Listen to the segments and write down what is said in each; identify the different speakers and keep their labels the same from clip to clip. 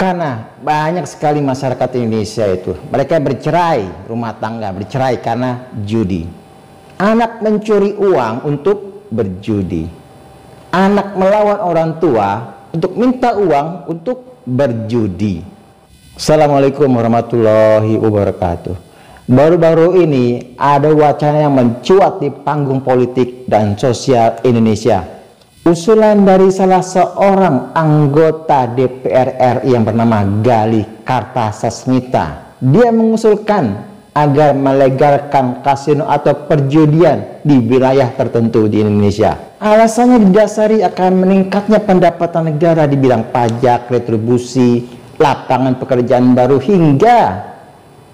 Speaker 1: Karena banyak sekali masyarakat Indonesia itu mereka bercerai rumah tangga, bercerai karena judi. Anak mencuri uang untuk berjudi. Anak melawan orang tua untuk minta uang untuk berjudi. Assalamualaikum warahmatullahi wabarakatuh. Baru-baru ini ada wacana yang mencuat di panggung politik dan sosial Indonesia. Usulan dari salah seorang anggota DPR RI yang bernama Galih Kartasasmita. Dia mengusulkan agar melegalkan kasino atau perjudian di wilayah tertentu di Indonesia. Alasannya didasari akan meningkatnya pendapatan negara di bidang pajak, retribusi, lapangan pekerjaan baru, hingga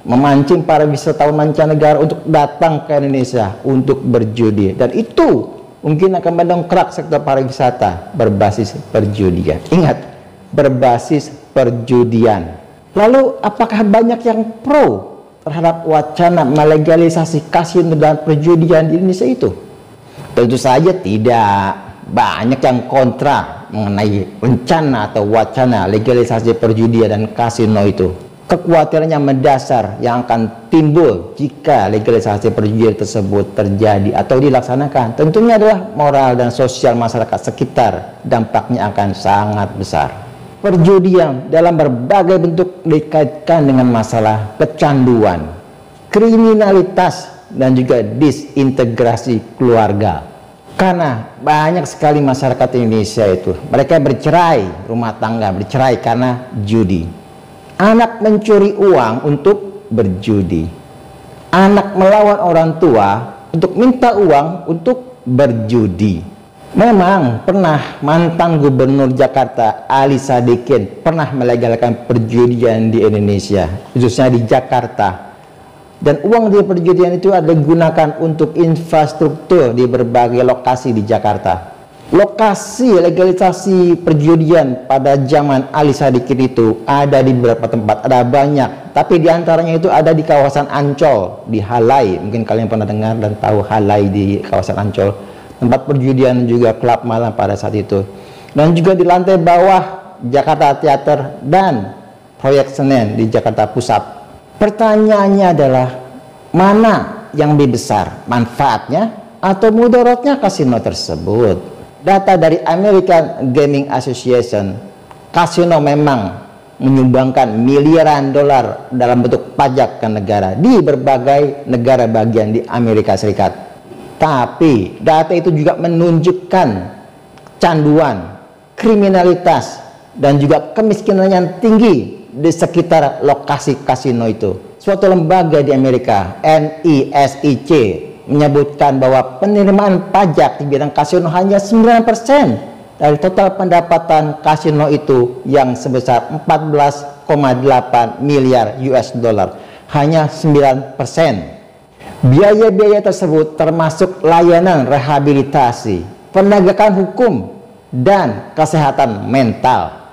Speaker 1: memancing para wisatawan mancanegara untuk datang ke Indonesia untuk berjudi. Dan itu mungkin akan mendongkrak sektor pariwisata berbasis perjudian. Ingat, berbasis perjudian. Lalu apakah banyak yang pro terhadap wacana melegalisasi kasino dan perjudian di Indonesia itu? Tentu saja tidak. Banyak yang kontra mengenai rencana atau wacana legalisasi perjudian dan kasino itu. Kekhawatirannya mendasar yang akan timbul jika legalisasi perjudian tersebut terjadi atau dilaksanakan tentunya adalah moral dan sosial masyarakat sekitar. Dampaknya akan sangat besar. Perjudian dalam berbagai bentuk dikaitkan dengan masalah kecanduan, kriminalitas, dan juga disintegrasi keluarga. Karena banyak sekali masyarakat Indonesia itu mereka bercerai rumah tangga, bercerai karena judi. Anak mencuri uang untuk berjudi. Anak melawan orang tua untuk minta uang untuk berjudi. Memang pernah mantan gubernur Jakarta Ali Sadikin pernah melegalkan perjudian di Indonesia, khususnya di Jakarta. Dan uang dari perjudian itu ada digunakan untuk infrastruktur di berbagai lokasi di Jakarta. Lokasi legalisasi perjudian pada zaman Ali Sadikin itu ada di beberapa tempat, ada banyak. Tapi diantaranya itu ada di kawasan Ancol, di Halai. Mungkin kalian pernah dengar dan tahu Halai di kawasan Ancol. Tempat perjudian juga klub malam pada saat itu. Dan juga di lantai bawah Jakarta Theater dan Proyek Senen di Jakarta Pusat. Pertanyaannya adalah, mana yang lebih besar, manfaatnya atau mudaratnya kasino tersebut? Data dari American Gaming Association, kasino memang menyumbangkan miliaran dolar dalam bentuk pajak ke negara di berbagai negara bagian di Amerika Serikat. Tapi data itu juga menunjukkan canduan, kriminalitas, dan juga kemiskinan yang tinggi di sekitar lokasi kasino itu. Suatu lembaga di Amerika, NISIC, menyebutkan bahwa penerimaan pajak di bidang kasino hanya 9% dari total pendapatan kasino itu yang sebesar 14,8 miliar US dollar. Hanya 9%. Biaya-biaya tersebut termasuk layanan rehabilitasi, penegakan hukum, dan kesehatan mental.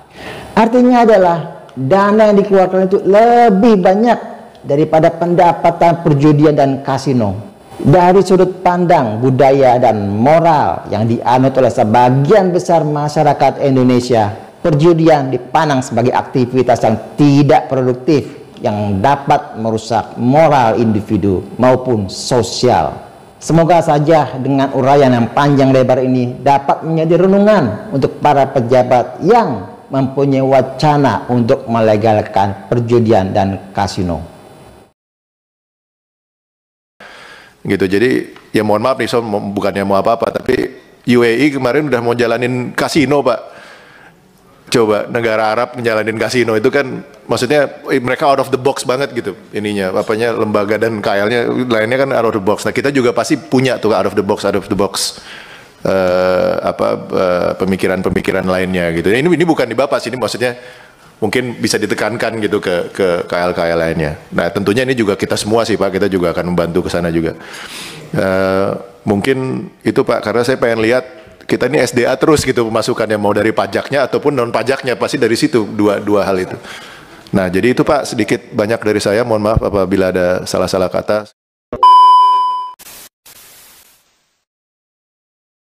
Speaker 1: Artinya adalah dana yang dikeluarkan itu lebih banyak daripada pendapatan perjudian dan kasino. Dari sudut pandang budaya dan moral yang dianut oleh sebagian besar masyarakat Indonesia, perjudian dipandang sebagai aktivitas yang tidak produktif yang dapat merusak moral individu maupun sosial. Semoga saja dengan uraian yang panjang lebar ini dapat menjadi renungan untuk para pejabat yang mempunyai wacana untuk melegalkan perjudian dan kasino.
Speaker 2: Gitu. Jadi ya mohon maaf nih, so bukannya mau apa-apa, tapi UAE kemarin udah mau jalanin kasino, Pak. Coba negara Arab menjalanin kasino itu kan maksudnya mereka out of the box banget gitu ininya, apanya lembaga dan KL-nya lainnya kan out of the box. Nah, kita juga pasti punya tuh out of the box pemikiran-pemikiran lainnya gitu. Ini bukan di Bapak sih, ini maksudnya mungkin bisa ditekankan gitu ke KL-KL lainnya. Nah, tentunya ini juga kita semua sih, Pak, kita juga akan membantu ke sana juga. Mungkin itu, Pak, karena saya pengen lihat kita ini SDA terus gitu pemasukannya, mau dari pajaknya ataupun non pajaknya, pasti dari situ dua hal itu. Nah, jadi itu, Pak, sedikit banyak dari saya, mohon maaf apabila ada salah-salah kata.